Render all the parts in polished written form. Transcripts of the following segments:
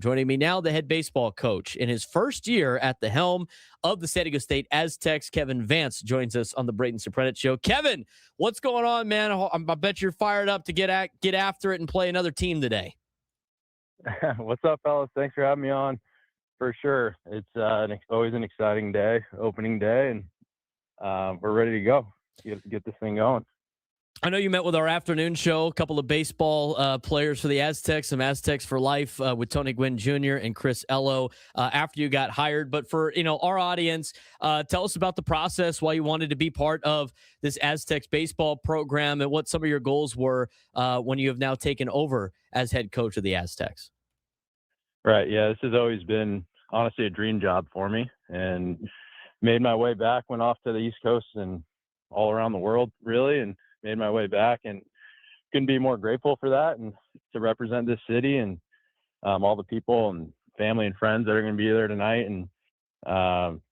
Joining me now, the head baseball coach in his first year at the helm of the San Diego State Aztecs. Kevin Vance joins us on the Braden Surprenant show. Kevin, what's going on, man? I bet you're fired up to get after it and play another team today. What's up, fellas? Thanks for having me on. For sure, it's always an exciting day, opening day, and we're ready to go. Get this thing going. I know you met with our afternoon show, a couple of baseball players for the Aztecs, some Aztecs for life with Tony Gwynn Jr. and Chris Ello after you got hired. But for our audience, tell us about the process, why you wanted to be part of this Aztecs baseball program, and what some of your goals were when you have now taken over as head coach of the Aztecs. Right. Yeah, this has always been honestly a dream job for me, and made my way back, went off to the East Coast and all around the world, really, and made my way back, and couldn't be more grateful for that, and to represent this city and all the people and family and friends that are going to be there tonight. And I'm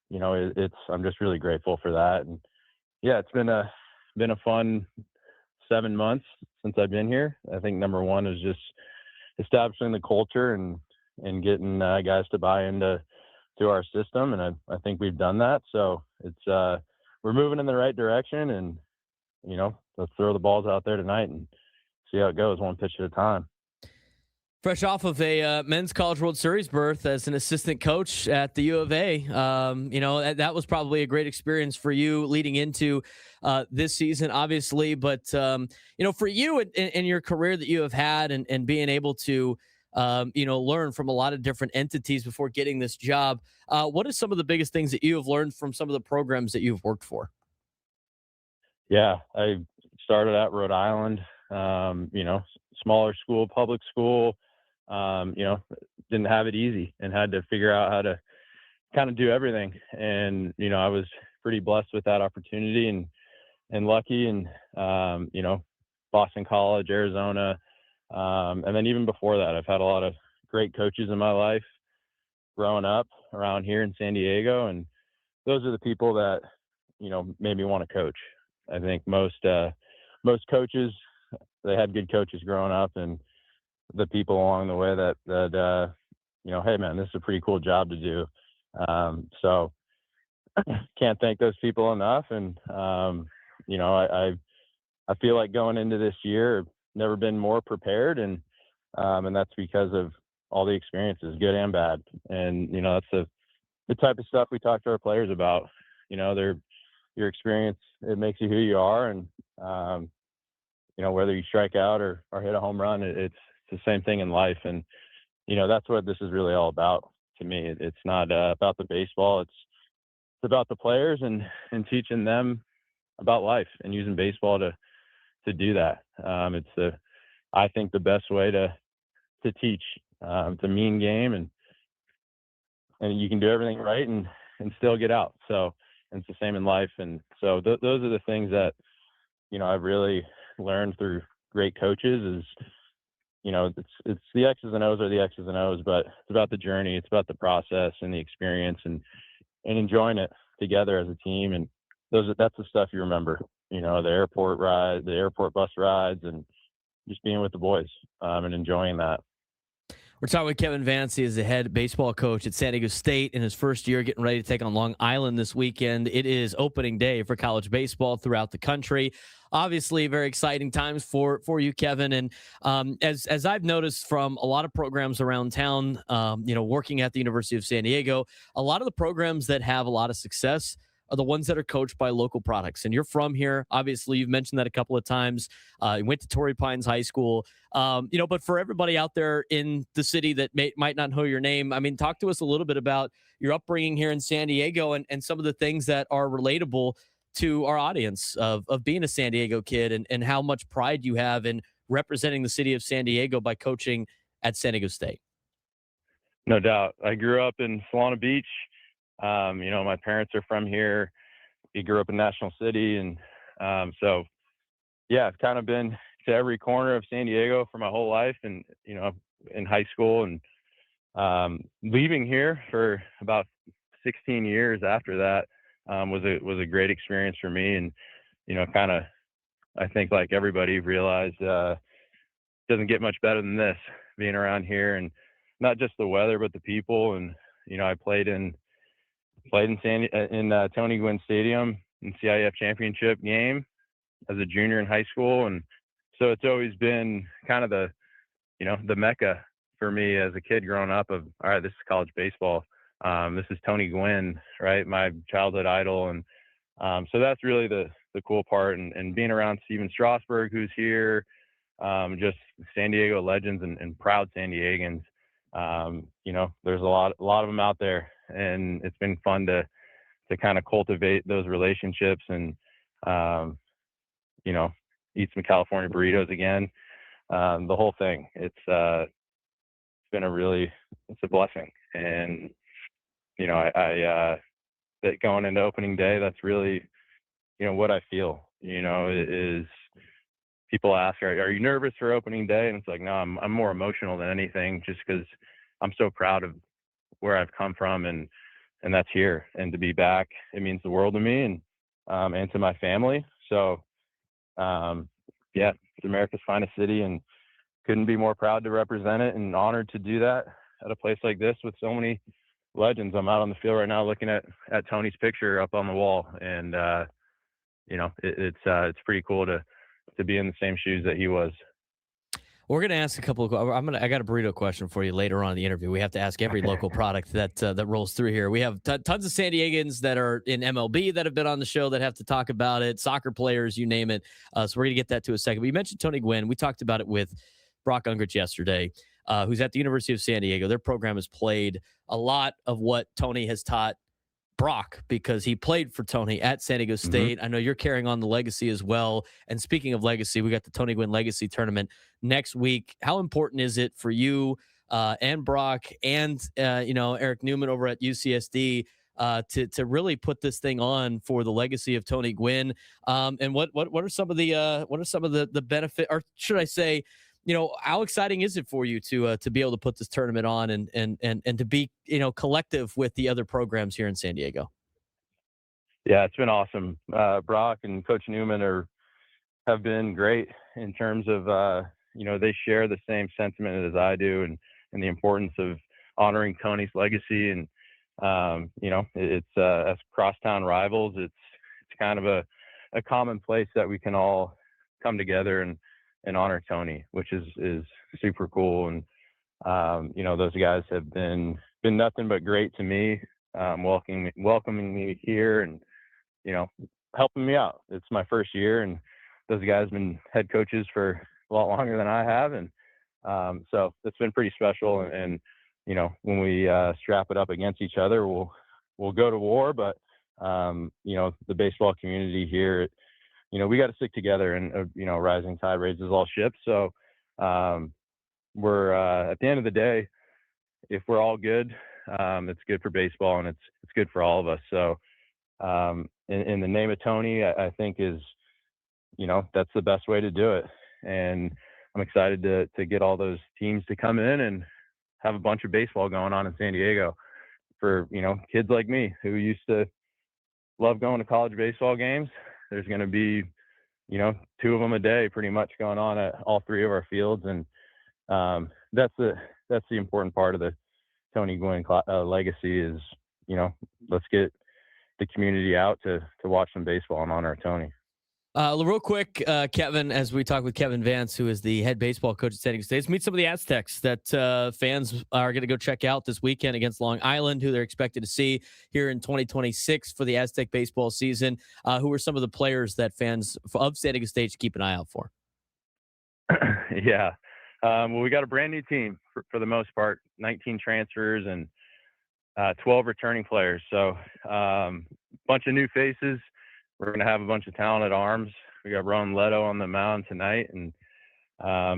just really grateful for that. And yeah, it's been a fun 7 months since I've been here. I think number one is just establishing the culture and getting guys to buy into our system, and I think we've done that. So it's we're moving in the right direction, and let's throw the balls out there tonight and see how it goes, one pitch at a time. Fresh off of a men's College World Series berth as an assistant coach at the U of A, that was probably a great experience for you leading into this season, obviously. But, for you and your career that you have had and being able to, learn from a lot of different entities before getting this job, what are some of the biggest things that you have learned from some of the programs that you've worked for? Yeah, I started at Rhode Island, smaller school, public school, didn't have it easy and had to figure out how to kind of do everything. And, I was pretty blessed with that opportunity and lucky, and, Boston College, Arizona. And then even before that, I've had a lot of great coaches in my life growing up around here in San Diego. And those are the people that, made me want to coach. I think most coaches, they had good coaches growing up, and the people along the way that hey man, this is a pretty cool job to do. So can't thank those people enough. And I feel like going into this year, never been more prepared, and that's because of all the experiences, good and bad. And that's the type of stuff we talk to our players about. Your experience, it makes you who you are, and whether you strike out or hit a home run, it's the same thing in life. And that's what this is really all about to me. It's not about the baseball. It's about the players and teaching them about life and using baseball to do that. I think the best way to teach. It's a mean game, and you can do everything right and still get out. So, and it's the same in life. And so those are the things that, I've really learned through great coaches is, it's the X's and O's are the X's and O's, but it's about the journey. It's about the process and the experience and enjoying it together as a team. And that's the stuff you remember, the airport ride, the airport bus rides, and just being with the boys and enjoying that. We're talking with Kevin Vance. He is the head baseball coach at San Diego State in his first year, getting ready to take on Long Island this weekend. It is opening day for college baseball throughout the country. Obviously, very exciting times for you, Kevin. And as I've noticed from a lot of programs around town, working at the University of San Diego, a lot of the programs that have a lot of success are the ones that are coached by local products. And you're from here. Obviously, you've mentioned that a couple of times. You went to Torrey Pines High School. But for everybody out there in the city that might not know your name, I mean, talk to us a little bit about your upbringing here in San Diego and some of the things that are relatable to our audience of being a San Diego kid and how much pride you have in representing the city of San Diego by coaching at San Diego State. No doubt. I grew up in Solana Beach. My parents are from here. We grew up in National City. And so, yeah, I've kind of been to every corner of San Diego for my whole life. And, in high school and leaving here for about 16 years after that was a great experience for me. And, kind of, I think like everybody realized doesn't get much better than this, being around here and not just the weather, but the people. And, I played in Tony Gwynn Stadium in CIF championship game as a junior in high school. And so it's always been kind of the Mecca for me as a kid growing up of, all right, this is college baseball. This is Tony Gwynn, right? My childhood idol. And so that's really the cool part. And being around Steven Strasburg, who's here, just San Diego legends and proud San Diegans. There's a lot of them out there, and it's been fun to kind of cultivate those relationships and, eat some California burritos again. The whole thing, it's been it's a blessing. And, that going into opening day, that's really, what I feel, is people ask, are you nervous for opening day? And it's like, no, I'm more emotional than anything, just because I'm so proud of where I've come from and that's here. And to be back, it means the world to me and to my family. So, it's America's finest city, and couldn't be more proud to represent it and honored to do that at a place like this with so many legends. I'm out on the field right now looking at Tony's picture up on the wall, and it's pretty cool to be in the same shoes that he was. We're going to ask a couple of. I got a burrito question for you later on in the interview. We have to ask every local product that rolls through here. We have tons of San Diegans that are in MLB that have been on the show that have to talk about it. Soccer players, you name it. So we're going to get that to a second. But you mentioned Tony Gwynn. We talked about it with Brock Ungrich yesterday, who's at the University of San Diego. Their program has played a lot of what Tony has taught Brock, because he played for Tony at San Diego State. I know you're carrying on the legacy as well. And speaking of legacy, we got the Tony Gwynn Legacy Tournament next week. How important is it for you and Brock and Eric Newman over at UCSD to really put this thing on for the legacy of Tony Gwynn? And what are some of the benefit, or should I say, how exciting is it for you to be able to put this tournament on and to be, collective with the other programs here in San Diego? Yeah, it's been awesome. Brock and Coach Newman have been great in terms of, they share the same sentiment as I do and the importance of honoring Tony's legacy. And, it's as crosstown rivals, it's kind of a common place that we can all come together and honor Tony, which is super cool. And, those guys have been nothing but great to me, welcoming me here and, helping me out. It's my first year, and those guys have been head coaches for a lot longer than I have. And, so it's been pretty special. And, when we strap it up against each other, we'll go to war. But, the baseball community here, we got to stick together, and, rising tide raises all ships. So we're at the end of the day, if we're all good, it's good for baseball, and it's good for all of us. So in the name of Tony, I think is, that's the best way to do it. And I'm excited to get all those teams to come in and have a bunch of baseball going on in San Diego for, kids like me who used to love going to college baseball games. There's going to be, 2 of them a day pretty much going on at all 3 of our fields. And that's the important part of the Tony Gwynn legacy is, let's get the community out to watch some baseball and honor Tony. Real quick, Kevin, as we talk with Kevin Vance, who is the head baseball coach at San Diego State, let's meet some of the Aztecs that fans are going to go check out this weekend against Long Island, who they're expected to see here in 2026 for the Aztec baseball season. Who are some of the players that fans of San Diego State should keep an eye out for? Yeah. Well, we got a brand new team for the most part, 19 transfers and 12 returning players. So bunch of new faces. We're going to have a bunch of talented arms. We got Leto on the mound tonight. And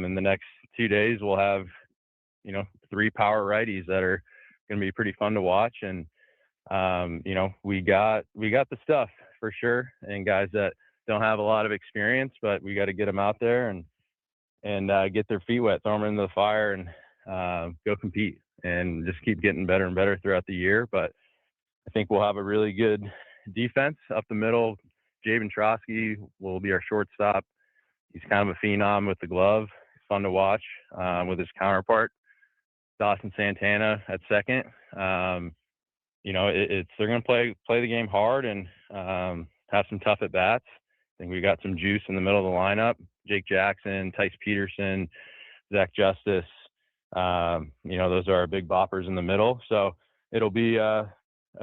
in the next 2 days, we'll have, 3 power righties that are going to be pretty fun to watch. And, we got the stuff for sure. And guys that don't have a lot of experience, but we got to get them out there and get their feet wet, throw them into the fire and go compete and just keep getting better and better throughout the year. But I think we'll have a really good defense up the middle. Troskey will be our shortstop. He's kind of a phenom with the glove. It's fun to watch with his counterpart. Dawson Santana at second. You know, they're going to play the game hard and have some tough at bats. I think we got some juice in the middle of the lineup. Jake Jackson, Tice Peterson, Zach Justice. You know, those are our big boppers in the middle. So it'll be a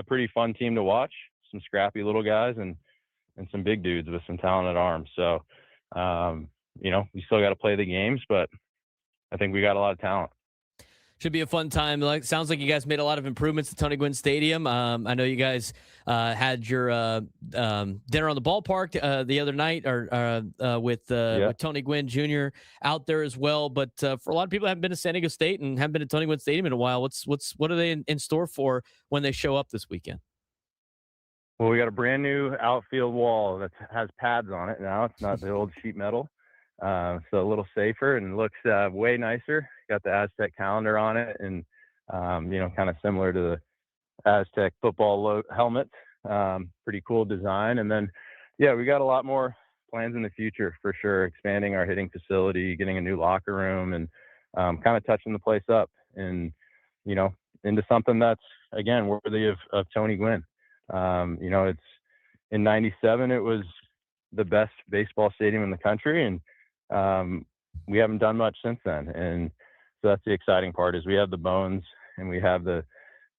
pretty fun team to watch. Some scrappy little guys and some big dudes with some talent at arms. So, you know, we still got to play the games, but I think we got a lot of talent. Should be a fun time. Sounds like you guys made a lot of improvements at Tony Gwynn Stadium. I know you guys had your dinner on the ballpark the other night, or with Tony Gwynn Jr. out there as well. But for a lot of people who haven't been to San Diego State and haven't been to Tony Gwynn Stadium in a while, what are they in store for when they show up this weekend? Well, we got a brand new outfield wall that has pads on it now. It's not the old sheet metal. So a little safer and looks way nicer. Got the Aztec calendar on it, and you know, kind of similar to the Aztec football helmet. Pretty cool design. And then, yeah, we got a lot more plans in the future for sure. Expanding our hitting facility, getting a new locker room, and kind of touching the place up, and you know, into something that's again worthy of Tony Gwynn. You know, it's in '97. It was the best baseball stadium in the country, and we haven't done much since then. And so that's the exciting part, is we have the bones and we have the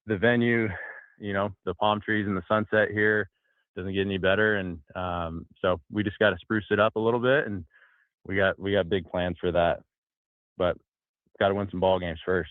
venue, you know, the palm trees and the sunset here doesn't get any better. And so we just got to spruce it up a little bit, and we got big plans for that, but got to win some ball games first.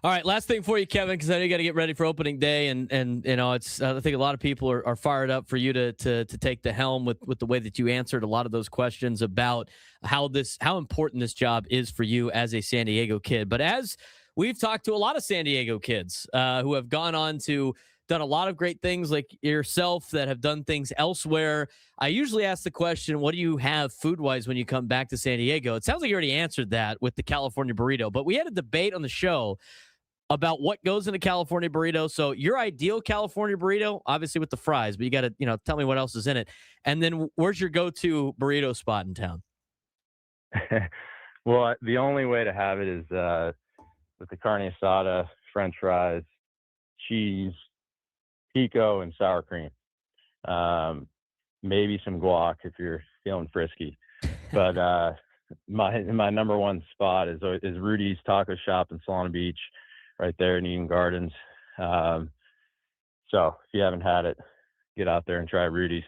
All right, last thing for you, Kevin, because I know you got to get ready for opening day, and you know, it's I think a lot of people are fired up for you to take the helm with the way that you answered a lot of those questions about how important this job is for you as a San Diego kid. But as we've talked to a lot of San Diego kids who have gone on to done a lot of great things like yourself that have done things elsewhere, I usually ask the question, what do you have food-wise when you come back to San Diego? It sounds like you already answered that with the California burrito, but we had a debate on the show about what goes in a California burrito. So your ideal California burrito, obviously with the fries, but you got to, you know, tell me what else is in it. And then where's your go-to burrito spot in town? Well, the only way to have it is with the carne asada, French fries, cheese, pico, and sour cream. Maybe some guac if you're feeling frisky. But my number one spot is Rudy's Taco Shop in Solana Beach, right there in Eden Gardens. So if you haven't had it, get out there and try Rudy's.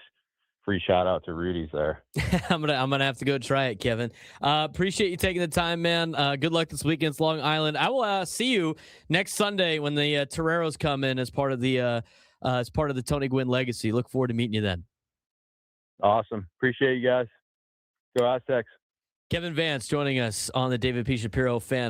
Free shout out to Rudy's there. I'm gonna have to go try it, Kevin. Appreciate you taking the time, man. Good luck this weekend against Long Island. I will see you next Sunday when the Toreros come in as part of the Tony Gwynn legacy. Look forward to meeting you then. Awesome. Appreciate you guys. Go Aztecs. Kevin Vance joining us on the David P. Shapiro Fan